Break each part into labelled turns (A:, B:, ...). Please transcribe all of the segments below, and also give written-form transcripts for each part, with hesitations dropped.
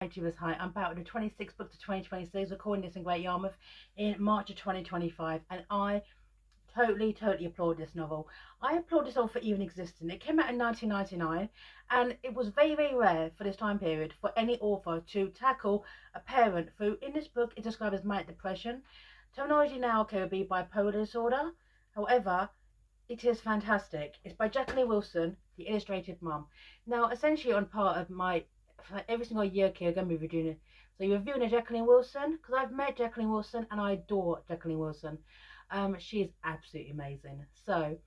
A: Achievers High. I'm back with the 26th book to 2026, recording this in Great Yarmouth in March of 2025, and I totally applaud this novel. I applaud this novel for even existing. It came out in 1999, and it was very rare for this time period for any author to tackle a parent who, in this book, is described as manic depression. Terminology now would be bipolar disorder. However, it is fantastic. It's by Jacqualine Wilson, the illustrated mum. Now, essentially, on part of my every single year, okay, I'm going to be reviewing it. So you're reviewing a Jacqualine Wilson because I've met Jacqualine Wilson and I adore Jacqualine Wilson. She is absolutely amazing. So,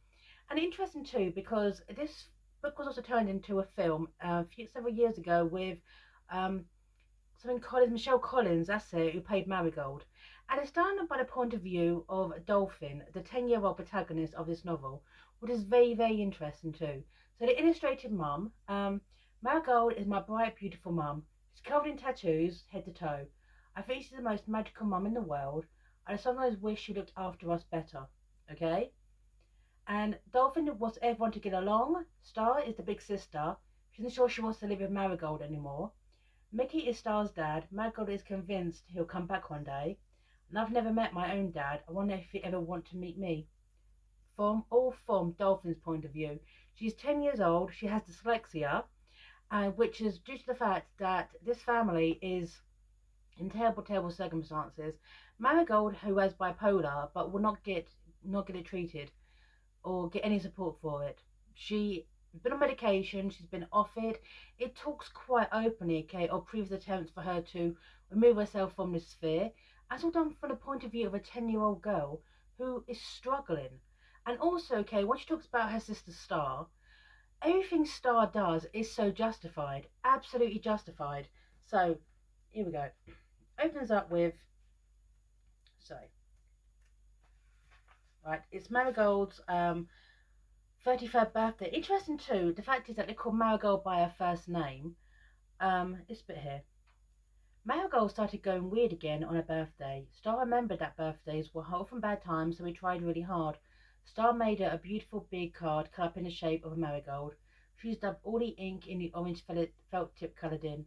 A: and interesting too because this book was also turned into a film several years ago with um, something Collins, Michelle Collins, that's it, who played Marigold. And it's done by the point of view of Dolphin, the 10-year-old protagonist of this novel, which is very interesting too. So the illustrated mum, Marigold is my bright, beautiful mum. She's covered in tattoos, head to toe. I think she's the most magical mum in the world. I sometimes wish she looked after us better. Okay? And Dolphin wants everyone to get along. Star is the big sister. She isn't sure she wants to live with Marigold anymore. Mickey is Star's dad. Marigold is convinced he'll come back one day. And I've never met my own dad. I wonder if he'd ever want to meet me. From Dolphin's point of view. She's 10 years old. She has dyslexia, which is due to the fact that this family is in terrible circumstances. Marigold, who has bipolar, but will not get it treated or get any support for it. She's been on medication, she's been offered. It talks quite openly, okay, of previous attempts for her to remove herself from this sphere. That's all done from the point of view of a 10-year-old girl who is struggling. And also, okay, when she talks about her sister Star, everything Star does is so justified, absolutely justified. So, here we go. Opens up with, right, it's Marigold's 33rd birthday. Interesting too, the fact is that they call Marigold by her first name. This bit here. Marigold started going weird again on her birthday. Star remembered that birthdays were often bad times, so he tried really hard. Star made her a beautiful big card cut up in the shape of a marigold. She used up all the ink in the orange felt tip coloured in,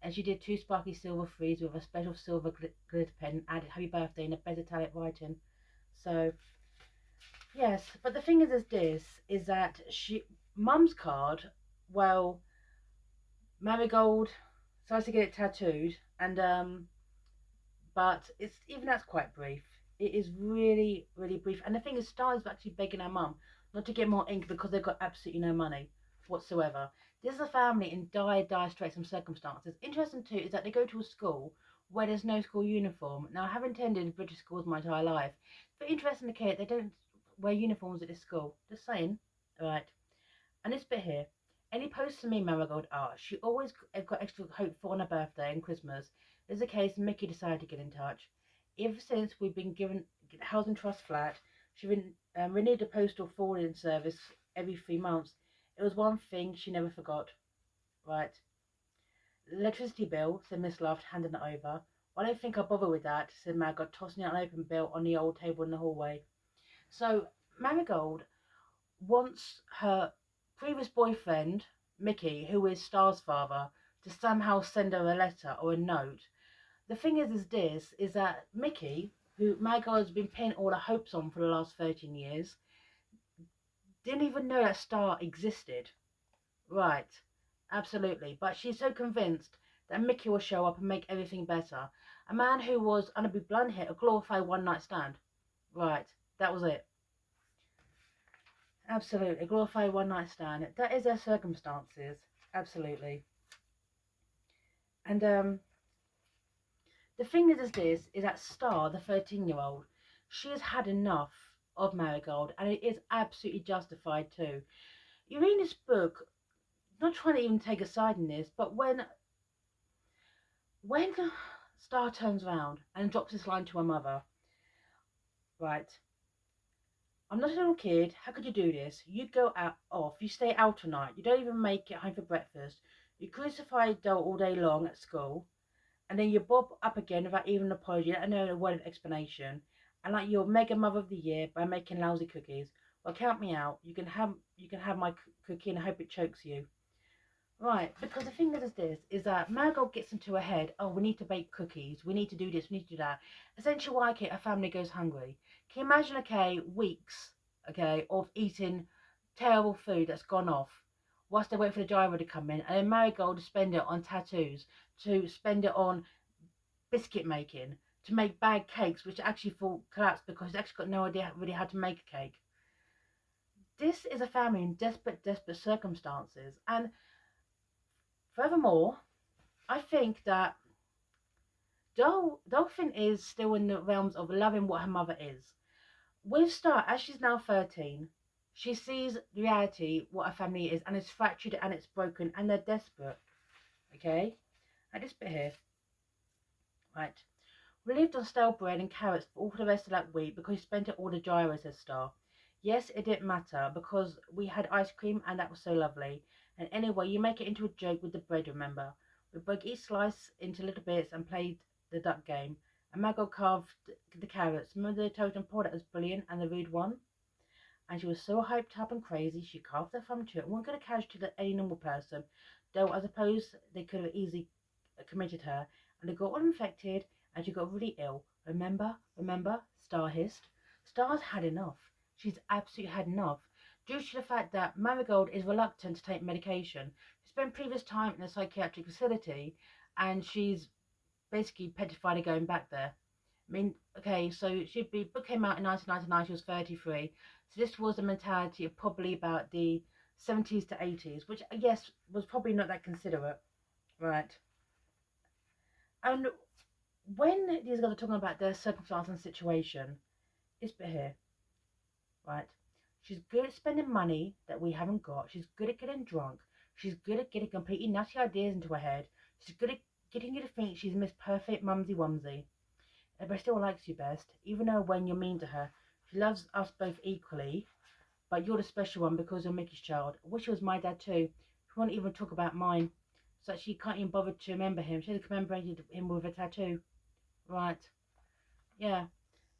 A: and she did two sparkly silver threes with a special silver glitter pen and added happy birthday in a better italic writing. So, yes, but the thing is that mum's card, well, Marigold starts to get it tattooed, and but it's even that's quite brief. It is really brief, and the thing is, Star is actually begging her mum not to get more ink because they've got absolutely no money whatsoever. This is a family in dire straits and circumstances. Interesting too is that they go to a school where there's no school uniform. Now, I have attended British schools my entire life, but interesting, okay, they don't wear uniforms at this school. Just saying, right? And this bit here. Any posts to me, Marigold asked. She always got extra hope for on her birthday and Christmas. There's a case Mickey decided to get in touch. Ever since we've been given housing trust flat, she renewed the postal forwarding service every 3 months. It was one thing she never forgot. Right. Electricity bill, said Miss Loft, handing it over. I don't think I'll bother with that, said Marigold, tossing out an open bill on the old table in the hallway. So Marigold wants her previous boyfriend, Mickey, who is Star's father, to somehow send her a letter or a note. The thing is that Mickey, who Marigold has been pinning all her hopes on for the last 13 years, didn't even know that Star existed. Right, absolutely. But she's so convinced that Mickey will show up and make everything better. A man who was, and to be blunt here, a glorified one-night stand. Right, that was it. Absolutely, a glorified one-night stand. That is their circumstances. Absolutely. And the thing is that Star, the 13-year-old, she has had enough of Marigold, and it is absolutely justified too. You read this book, not trying to even take a side in this, but when Star turns around and drops this line to her mother, right? I'm not a little kid. How could you do this? You go off. You stay out tonight. You don't even make it home for breakfast. You crucify dough all day long at school, and then you bob up again without even an apology and no word of explanation. And like you're mega mother of the year by making lousy cookies. Well, count me out. You can have my cookie, and I hope it chokes you. Right, because the thing is this, is that Marigold gets into her head, oh, we need to bake cookies, we need to do this, we need to do that. Essentially, why, okay, her family goes hungry. Can you imagine, okay, weeks, okay, of eating terrible food that's gone off, whilst they wait for the driver to come in, and then Marigold to spend it on tattoos, to spend it on biscuit making, to make bad cakes, which actually fall collapse because she's actually got no idea really how to make a cake. This is a family in desperate, desperate circumstances, and furthermore, I think that Dolphin is still in the realms of loving what her mother is. With Star, as she's now 13, she sees reality, what her family is, and it's fractured and it's broken and they're desperate. Okay? At this bit here. Right. We lived on stale bread and carrots for all the rest of that week because we spent it all the gyro, says Star. Yes, it didn't matter because we had ice cream and that was so lovely. And anyway, you make it into a joke with the bread, remember? We broke each slice into little bits and played the duck game. And Margot carved the carrots. Remember the totem pole that was brilliant and the rude one? And she was so hyped up and crazy, she carved her thumb to it. One could have catched it any normal person, though I suppose they could have easily committed her. And they got all infected and she got really ill. Remember? Star hissed. Star's had enough. She's absolutely had enough. Due to the fact that Marigold is reluctant to take medication. She spent previous time in a psychiatric facility and she's basically petrified of going back there. I mean, okay, so book came out in 1999, she was 33. So this was a mentality of probably about the 70s to 80s, which I guess was probably not that considerate. Right. And when these guys are talking about their circumstance and situation, this bit here, right? She's good at spending money that we haven't got. She's good at getting drunk. She's good at getting completely nutty ideas into her head. She's good at getting you to think she's Miss Perfect Mumsy Wumsy. But still likes you best, even though when you're mean to her. She loves us both equally, but you're the special one because you're Mickey's child. I wish it was my dad too. She won't even talk about mine, so that she can't even bother to remember him. She hasn't commemorated him with a tattoo. Right. Yeah.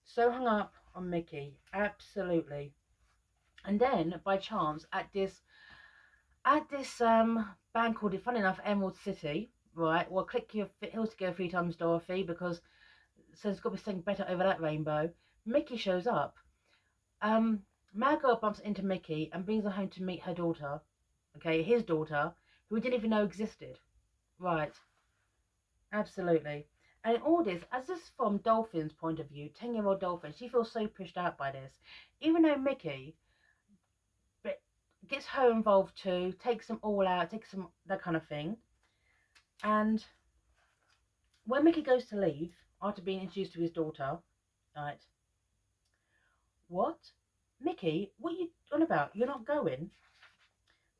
A: So hung up on Mickey. Absolutely. And then, by chance, at this band called, funny enough, Emerald City, right? Well, click your heels together 3 times, Dorothy, because so there's got to be something better over that rainbow. Mickey shows up. Margot bumps into Mickey and brings her home to meet her daughter. Okay, his daughter, who we didn't even know existed. Right. Absolutely. And in all this, as this from Dolphin's point of view, 10-year-old Dolphin, she feels so pushed out by this. Even though Mickey gets her involved too, takes them all out, takes them, that kind of thing. And when Mickey goes to leave, after being introduced to his daughter, right, what? Mickey, what are you on about? You're not going?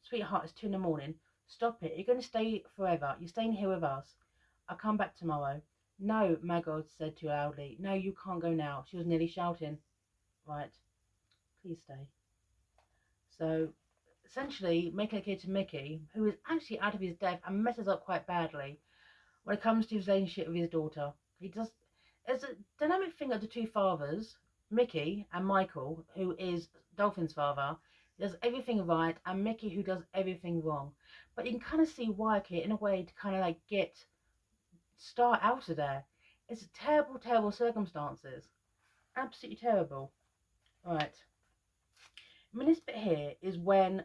A: Sweetheart, it's 2 a.m. Stop it. You're going to stay forever. You're staying here with us. I'll come back tomorrow. No, Marigold said too loudly. No, you can't go now. She was nearly shouting. Right. Please stay. So, essentially, making it clear to Mickey, who is actually out of his depth and messes up quite badly when it comes to his relationship with his daughter. He does. There's a dynamic thing of the two fathers, Mickey and Michael, who is Dolphin's father, does everything right, and Mickey, who does everything wrong. But you can kind of see why, okay, in a way, to kind of like get Star out of there. It's terrible, terrible circumstances. Absolutely terrible. Right. I mean, this bit here is when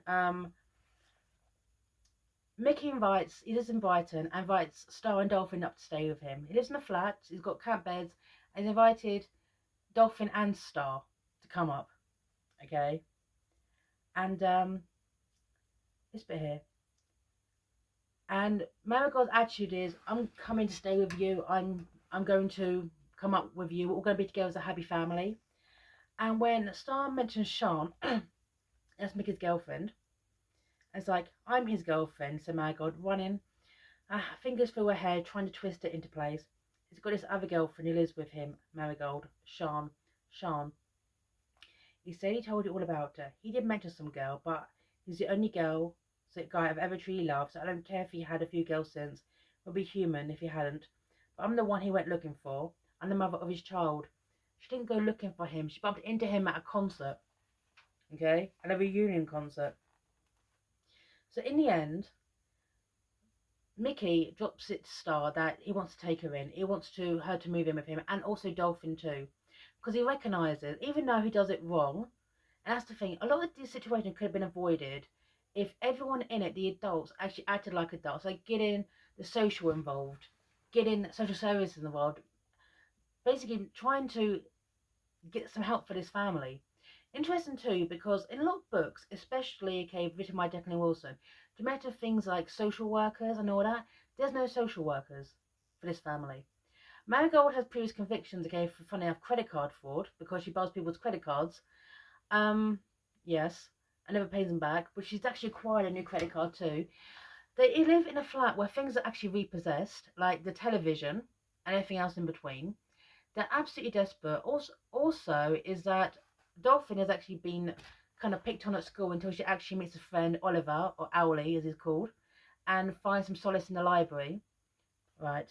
A: Mickey he lives in Brighton, and invites Star and Dolphin up to stay with him. He lives in a flat, he's got camp beds, and he's invited Dolphin and Star to come up. Okay? And this bit here. And Marigold's attitude is, I'm coming to stay with you, I'm going to come up with you, we're all going to be together as a happy family. And when Star mentions Sean, that's Mickey's girlfriend, it's like, I'm his girlfriend, so Marigold, running, fingers through her hair, trying to twist it into place. He's got this other girlfriend who lives with him, Marigold, Sean. He said he told you all about her. He did mention some girl, but he's the only guy I've ever truly loved, so I don't care if he had a few girls since. It would be human if he hadn't. But I'm the one he went looking for. I'm the mother of his child. She didn't go looking for him. She bumped into him at a concert. Okay? At a reunion concert. So in the end, Mickey drops it to Star that he wants to take her in. He wants her to move in with him, and also Dolphin too, because he recognises, even though he does it wrong, and that's the thing, a lot of these situations could have been avoided if everyone in it, the adults, actually acted like adults, like getting the social involved, getting social services involved, basically trying to get some help for this family. Interesting too, because in a lot of books, especially written by Jacqualine Wilson, to matter things like social workers and all that, there's no social workers for this family. Marigold has previous convictions, for funny enough credit card fraud because she borrows people's credit cards. Yes, and never pays them back, but she's actually acquired a new credit card too. They live in a flat where things are actually repossessed, like the television and everything else in between. They're absolutely desperate. Also is that Dolphin has actually been kind of picked on at school until she actually meets a friend, Oliver, or Owly as he's called, and finds some solace in the library. Right.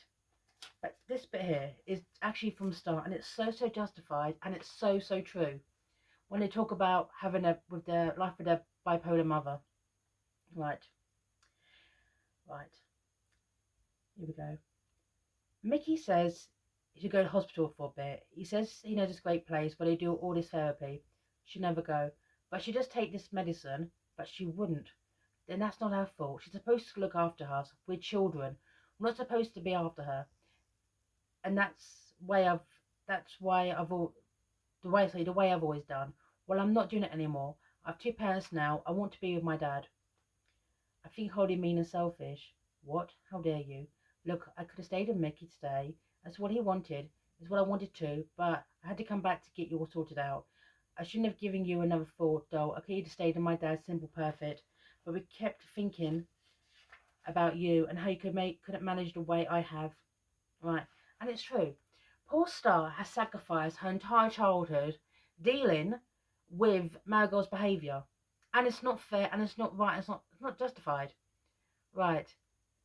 A: But this bit here is actually from the start, and it's so justified, and it's so true. When they talk about having with their life with their bipolar mother. Right. Here we go. Mickey says he should go to hospital for a bit. He says he knows this great place where they do all this therapy. She'd never go. But she just take this medicine, but she wouldn't. Then that's not her fault. She's supposed to look after us. We're children. We're not supposed to be after her. And that's the way I've always done. Well, I'm not doing it anymore. I have 2 parents now. I want to be with my dad. I think wholly mean and selfish. What? How dare you? Look, I could have stayed with Mickey today. That's what he wanted. It's what I wanted to, but I had to come back to get you all sorted out. I shouldn't have given you another thought, though. I could have stayed in my dad's simple perfect, but we kept thinking about you and how you couldn't manage the way I have. Right, and it's true. Poor Star has sacrificed her entire childhood dealing with Marigold's behaviour, and it's not fair, and it's not right, it's not justified. Right.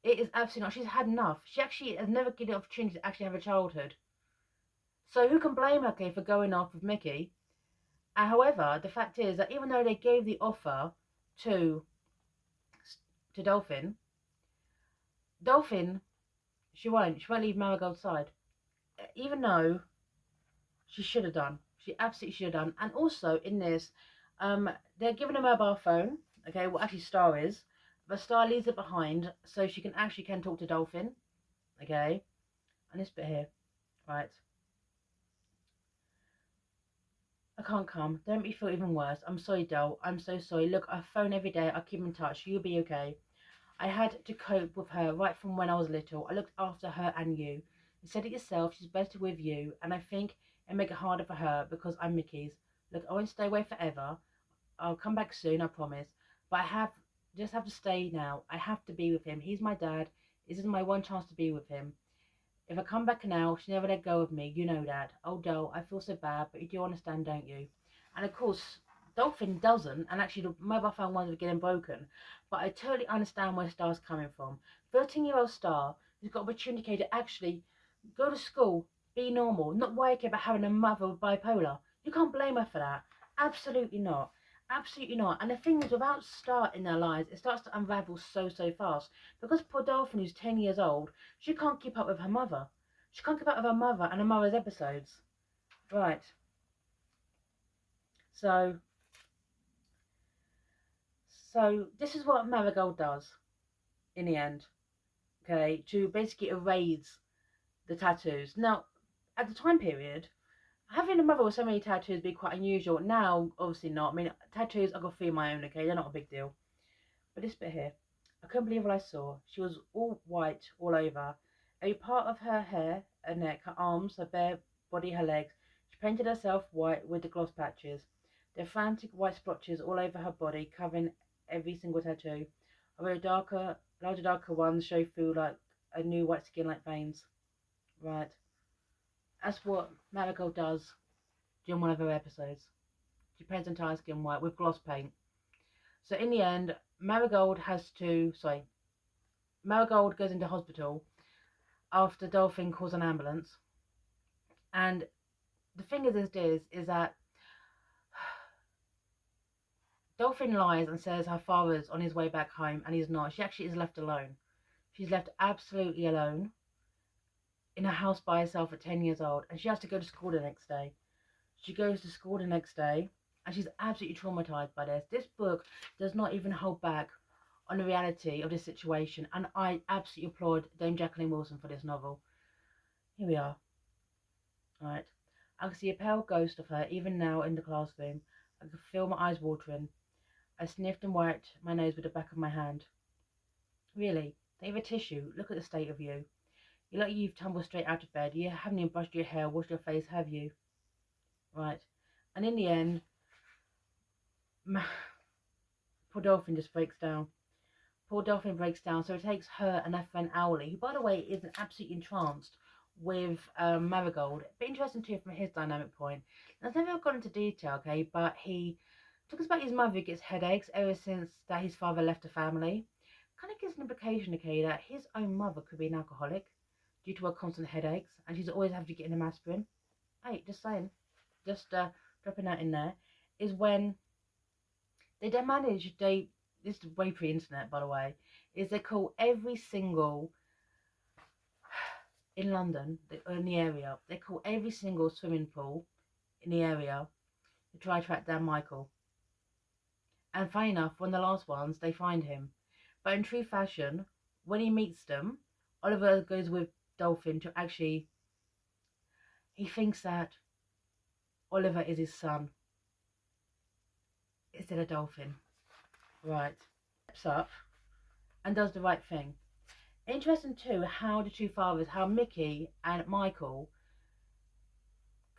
A: It is absolutely not. She's had enough. She actually has never given the opportunity to actually have a childhood. So who can blame her for going off with Mickey? However, the fact is that even though they gave the offer to Dolphin, she won't leave Marigold's side. Even though she should have done. She absolutely should have done. And also in this, they're giving a mobile phone. Okay, well actually Star is. But Star leaves it behind so she can talk to Dolphin. Okay. And this bit here. Right. I can't come. Don't make me feel even worse. I'm sorry, Dol. I'm so sorry. Look, I phone every day. I keep in touch. You'll be okay. I had to cope with her right from when I was little. I looked after her and you. You said it yourself. She's better with you. And I think it'll make it harder for her because I'm Mickey's. Look, I won't stay away forever. I'll come back soon, I promise. But I just have to stay now. I have to be with him. He's my dad. This is my one chance to be with him. If I come back now, she never let go of me. You know that. Oh, Dol, I feel so bad, but you do understand, don't you? And of course, Dolphin doesn't, and actually the mobile phone winds up getting broken. But I totally understand where Star's coming from. 13-year-old Star who's got opportunity to actually go to school, be normal, not worry about having a mother with bipolar. You can't blame her for that. Absolutely not. Absolutely not. And the thing is, without Star in their lives, it starts to unravel so fast. Because poor Dolphin, who's 10 years old, she can't keep up with her mother. She can't keep up with her mother and her mother's episodes. Right. So this is what Marigold does in the end. Okay, to basically erase the tattoos. Now, at the time period, having a mother with so many tattoos would be quite unusual. Now, obviously not. I mean, tattoos, I got 3 of my own, okay? They're not a big deal. But this bit here, I couldn't believe what I saw. She was all white all over. Every part of her hair, her neck, her arms, her bare body, her legs. She painted herself white with the gloss patches. There are frantic white splotches all over her body, covering every single tattoo. Although larger darker ones show through like a new white skin like veins. Right. That's what Marigold does during one of her episodes. She paints entire skin white with gloss paint. So in the end, Marigold goes into hospital after Dolphin calls an ambulance. And the thing is that Dolphin lies and says her father's on his way back home, and he's not. She actually is left alone. She's left absolutely alone in a house by herself at 10 years old, and she has to go to school the next day. She goes to school the next day, and she's absolutely traumatized by this. This book does not even hold back on the reality of this situation, and I absolutely applaud Dame Jacqualine Wilson for this novel. Here we are. Right. I can see a pale ghost of her even now in the classroom. I can feel my eyes watering. I sniffed and wiped my nose with the back of my hand. Really? Don't have a tissue. Look at the state of you. You look like you've tumbled straight out of bed. You haven't even brushed your hair, washed your face, have you? Right. And in the end, poor Dolphin just breaks down. Poor Dolphin breaks down, so it takes her and her friend Owly, who, by the way, is absolutely entranced with Marigold. But interesting too from his dynamic point. Now, I've never gone into detail, okay, but he talks about his mother who gets headaches ever since that his father left the family. Kind of gives an implication, okay, that his own mother could be an alcoholic due to her constant headaches, and she's always having to get an aspirin. Hey, just saying, just dropping that in there, is when they manage, this is way pre-internet, by the way, is they call every single, in London, in the area, they call every single swimming pool in the area to try to track down Michael. And funny enough, one of the last ones, they find him. But in true fashion, when he meets them, Oliver goes with Dolphin to actually, he thinks that Oliver is his son instead of Dolphin. Right. Steps up and does the right thing. Interesting too how the two fathers, how Mickey and Michael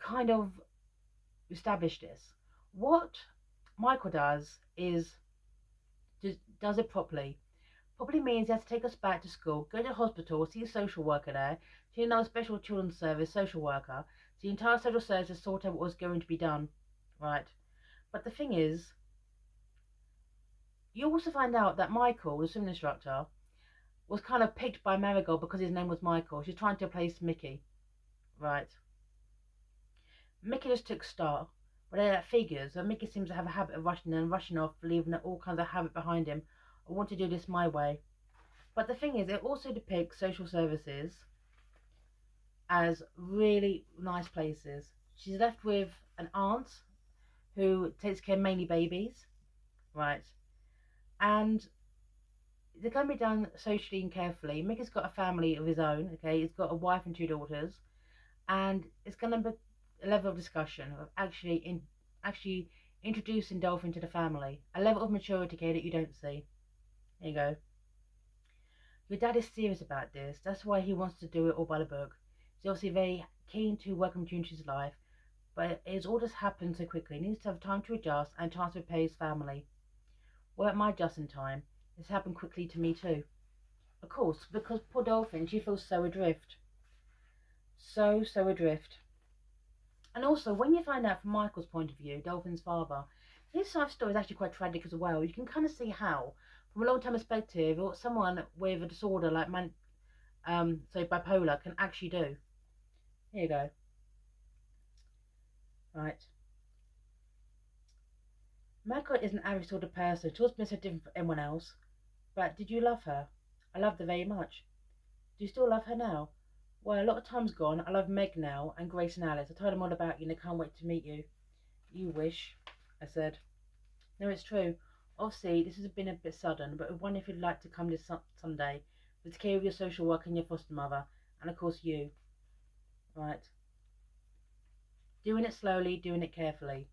A: kind of established this. What Michael does is does it properly. Probably means he has to take us back to school, go to the hospital, see a social worker there, see another special children's service social worker, so the entire social service to sort out what was going to be done. Right. But the thing is, you also find out that Michael, the swimming instructor, was kind of picked by Marigold because his name was Michael. She's trying to replace Mickey. Right. Mickey just took Star. But that figures that Mickey seems to have a habit of rushing off, leaving all kinds of habit behind him. I want to do this my way. But the thing is, it also depicts social services as really nice places. She's left with an aunt who takes care of mainly babies. Right. And they're going to be done socially and carefully. Mickey's got a family of his own, okay? He's got a wife and 2 daughters. And it's going to be a level of discussion of actually introducing Dolphin to the family. A level of maturity, okay, that you don't see. There you go. Your dad is serious about this. That's why he wants to do it all by the book. He's obviously very keen to welcome you into his life. But it's all just happened so quickly. He needs to have time to adjust and a chance to repay his family. Well, at my just in time, it's happened quickly to me too. Of course, because poor Dolphin, she feels so adrift. So adrift. And also, when you find out from Michael's point of view, Dolphin's father, his life story is actually quite tragic as well. You can kind of see how, from a long-term perspective, what someone with a disorder like bipolar can actually do. Here you go. Right. Michael is an average sort of person. She was been so different from anyone else. But did you love her? I loved her very much. Do you still love her now? Well, a lot of time's gone. I love Meg now, and Grace and Alice. I told them all about you, and they can't wait to meet you. You wish, I said. No, it's true. Obviously, this has been a bit sudden, but I wonder if you'd like to come this Sunday with the care of your social worker and your foster mother, and of course you. Right. Doing it slowly, doing it carefully.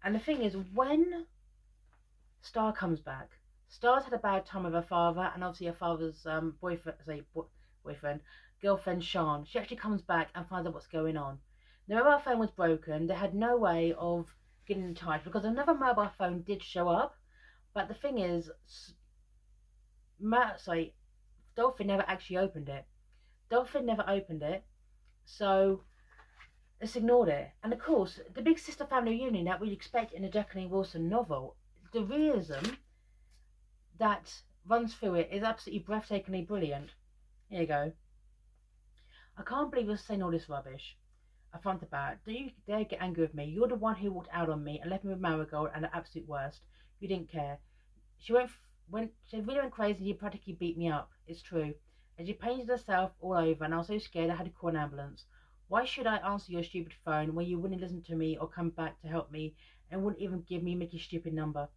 A: And the thing is, when Star comes back, Star's had a bad time with her father, and obviously her father's girlfriend Sean. She actually comes back and finds out what's going on. The mobile phone was broken. They had no way of getting in touch because another mobile phone did show up. But the thing is, Dolphin never actually opened it. So let's ignored it. And of course, the big sister family reunion that we'd expect in a Jacqualine Wilson novel, the realism that runs through it is absolutely breathtakingly brilliant. Here you go. I can't believe you're saying all this rubbish. I front about. Do you dare get angry with me? You're the one who walked out on me and left me with Marigold and the absolute worst. You didn't care. She went when she really went crazy, he practically beat me up. It's true. And she painted herself all over, and I was so scared I had to call an ambulance. Why should I answer your stupid phone when you wouldn't listen to me or come back to help me and wouldn't even give me Mickey's stupid number?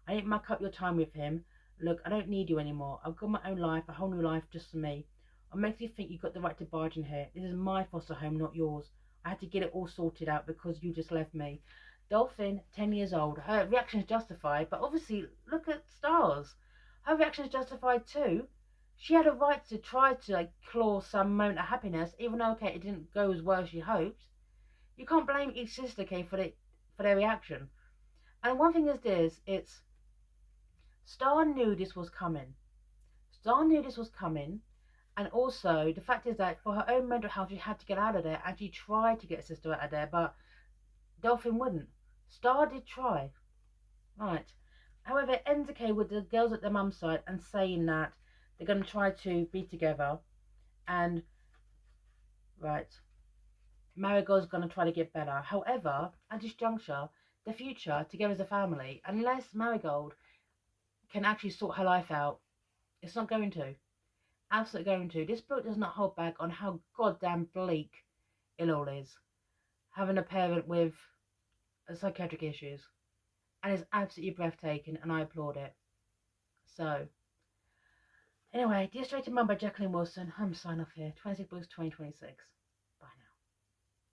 A: I didn't muck up your time with him. Look, I don't need you anymore. I've got my own life, a whole new life just for me. What makes you think you got the right to barge in here? This is my foster home, not yours. I had to get it all sorted out because you just left me. Dolphin, 10 years old. Her reaction is justified, but obviously, look at Stars. Her reaction is justified too. She had a right to try to claw some moment of happiness, even though okay, it didn't go as well as she hoped. You can't blame each sister, okay, for their reaction. And one thing is this: it's Star knew this was coming. Star knew this was coming, and also the fact is that for her own mental health, she had to get out of there, and she tried to get her sister out of there, but Dolphin wouldn't. Star did try. Right. However, it ends okay with the girls at their mum's side and saying that they're going to try to be together, and right, Marigold's going to try to get better. However, at this juncture, the future together as a family, unless Marigold can actually sort her life out, it's not going to. Absolutely going to. This book does not hold back on how goddamn bleak it all is. Having a parent with psychiatric issues. And it's absolutely breathtaking, and I applaud it. So, anyway, Dear Straight to Mum by Jacqualine Wilson. I'm signing off here. 26 books, 2026.